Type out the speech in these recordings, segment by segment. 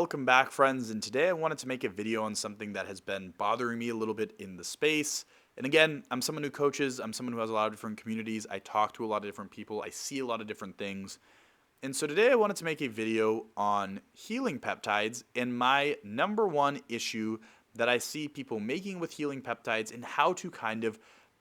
Welcome back, friends, and today I wanted to make a video on something that has been bothering me a little bit in the space. And again, I'm someone who coaches, I'm someone who has a lot of different communities, I talk to a lot of different people, I see a lot of different things. And so today I wanted to make a video on healing peptides and my number one issue that I see people making with healing peptides and how to kind of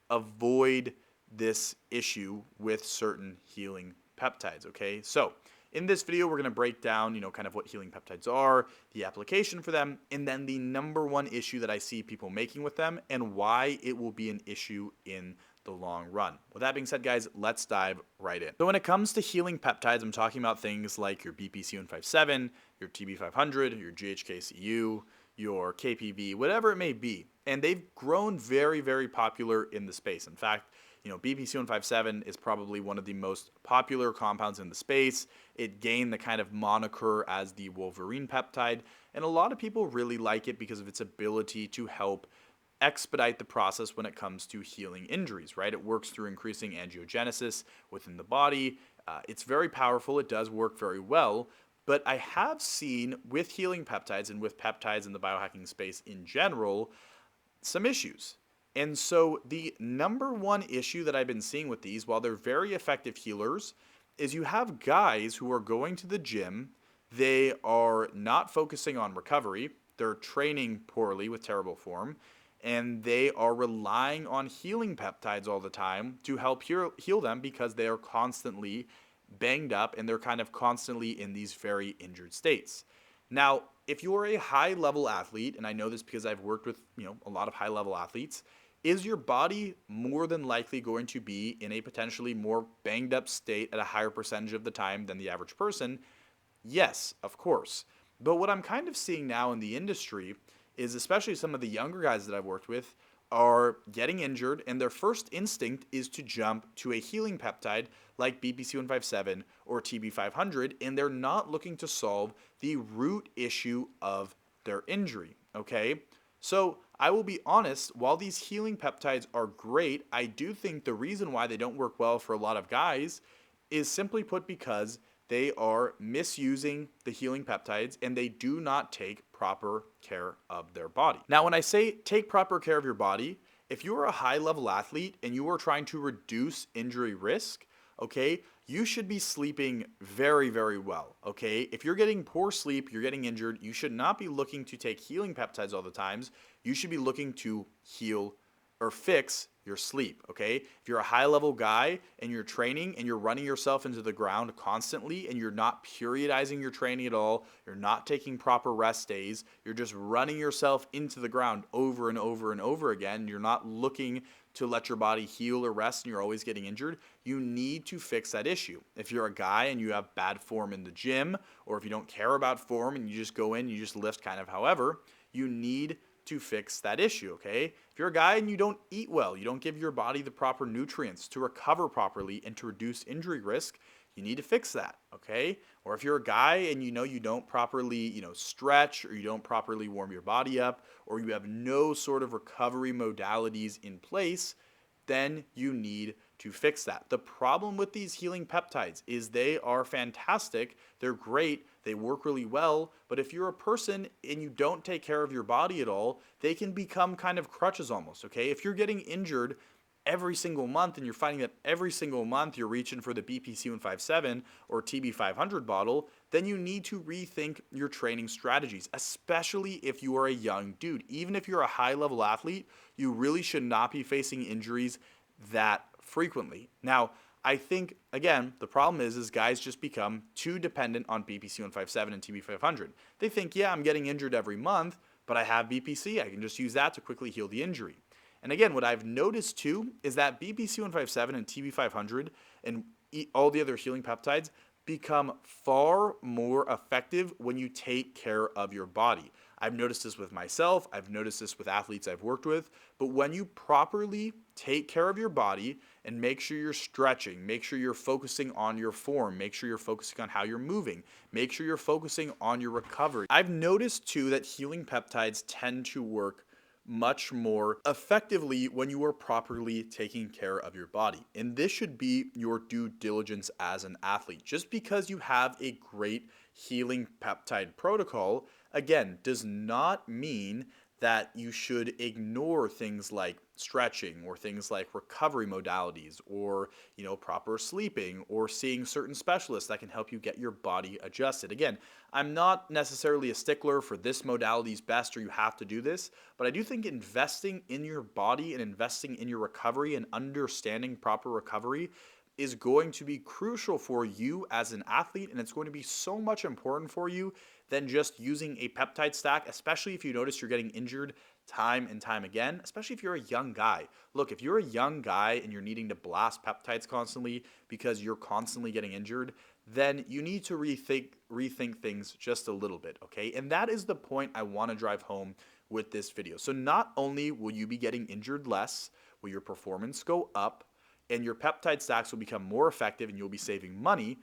avoid this issue with certain healing peptides, okay? So in this video, we're going to break down, kind of what healing peptides are, the application for them, and then the number one issue that I see people making with them and why it will be an issue in the long run. With that being said, guys, let's dive right in. So when it comes to healing peptides, I'm talking about things like your BPC-157, your TB500, your GHKCU, your KPV, whatever it may be. And they've grown very, very popular in the space. In fact, BPC-157 is probably one of the most popular compounds in the space. It gained the kind of moniker as the Wolverine peptide, and a lot of people really like it because of its ability to help expedite the process when it comes to healing injuries, right? It works through increasing angiogenesis within the body. It's very powerful. It does work very well. But I have seen with healing peptides and with peptides in the biohacking space in general, some issues. And so the number one issue that I've been seeing with these, while they're very effective healers, is you have guys who are going to the gym, they are not focusing on recovery, they're training poorly with terrible form, and they are relying on healing peptides all the time to help heal them because they are constantly banged up and they're kind of constantly in these very injured states. Now, if you are a high level athlete, and I know this because I've worked with, a lot of high level athletes, is your body more than likely going to be in a potentially more banged up state at a higher percentage of the time than the average person? Yes, of course. But what I'm kind of seeing now in the industry is especially some of the younger guys that I've worked with are getting injured, and their first instinct is to jump to a healing peptide like BPC-157 or TB500, and they're not looking to solve the root issue of their injury, okay? So I will be honest, while these healing peptides are great, I do think the reason why they don't work well for a lot of guys is simply put because they are misusing the healing peptides and they do not take proper care of their body. Now, when I say take proper care of your body, if you are a high level athlete and you are trying to reduce injury risk, okay, you should be sleeping very, very well, okay? If you're getting poor sleep, you're getting injured, you should not be looking to take healing peptides all the times. You should be looking to heal or fix your sleep, okay? If you're a high level guy and you're training and you're running yourself into the ground constantly and you're not periodizing your training at all, you're not taking proper rest days, you're just running yourself into the ground over and over and over again, you're not looking to let your body heal or rest and you're always getting injured, you need to fix that issue. If you're a guy and you have bad form in the gym, or if you don't care about form and you just go in, you just lift kind of however, you need to fix that issue, okay? If you're a guy and you don't eat well, you don't give your body the proper nutrients to recover properly and to reduce injury risk, you need to fix that, okay? Or if you're a guy and you don't properly, stretch, or you don't properly warm your body up, or you have no sort of recovery modalities in place, then you need to fix that. The problem with these healing peptides is they are fantastic, they're great, they work really well, but if you're a person and you don't take care of your body at all, they can become kind of crutches almost, okay? If you're getting injured every single month and you're finding that every single month you're reaching for the BPC-157 or TB500 bottle, then you need to rethink your training strategies, especially if you are a young dude. Even if you're a high-level athlete, you really should not be facing injuries that frequently. Now, I think, again, the problem is guys just become too dependent on BPC-157 and TB500. They think, yeah, I'm getting injured every month, but I have BPC. I can just use that to quickly heal the injury. And again, what I've noticed too is that BPC-157 and TB500 and all the other healing peptides become far more effective when you take care of your body. I've noticed this with myself, I've noticed this with athletes I've worked with, but when you properly take care of your body and make sure you're stretching, make sure you're focusing on your form, make sure you're focusing on how you're moving, make sure you're focusing on your recovery. I've noticed too that healing peptides tend to work much more effectively when you are properly taking care of your body. And this should be your due diligence as an athlete. Just because you have a great healing peptide protocol, again, does not mean that you should ignore things like stretching or things like recovery modalities or proper sleeping or seeing certain specialists that can help you get your body adjusted. Again, I'm not necessarily a stickler for this modality is best or you have to do this, but I do think investing in your body and investing in your recovery and understanding proper recovery is going to be crucial for you as an athlete, and it's going to be so much important for you than just using a peptide stack, especially if you notice you're getting injured time and time again, especially if you're a young guy. Look, if you're a young guy and you're needing to blast peptides constantly because you're constantly getting injured, then you need to rethink things just a little bit, okay? And that is the point I want to drive home with this video. So not only will you be getting injured less, will your performance go up, and your peptide stacks will become more effective and you'll be saving money,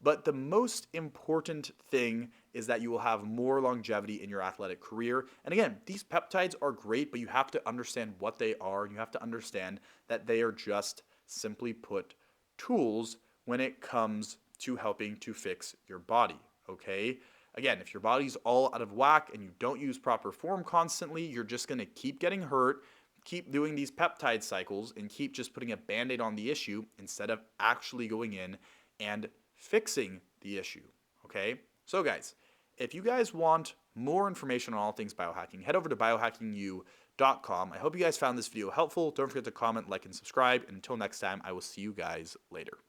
but the most important thing is that you will have more longevity in your athletic career. And again, these peptides are great, but you have to understand what they are. And you have to understand that they are just, simply put, tools when it comes to helping to fix your body. Okay? Again, if your body's all out of whack and you don't use proper form constantly, you're just going to keep getting hurt, keep doing these peptide cycles, and keep just putting a band-aid on the issue instead of actually going in and fixing the issue, okay? So guys, if you guys want more information on all things biohacking, head over to biohackingu.com. I hope you guys found this video helpful. Don't forget to comment, like, and subscribe. And until next time, I will see you guys later.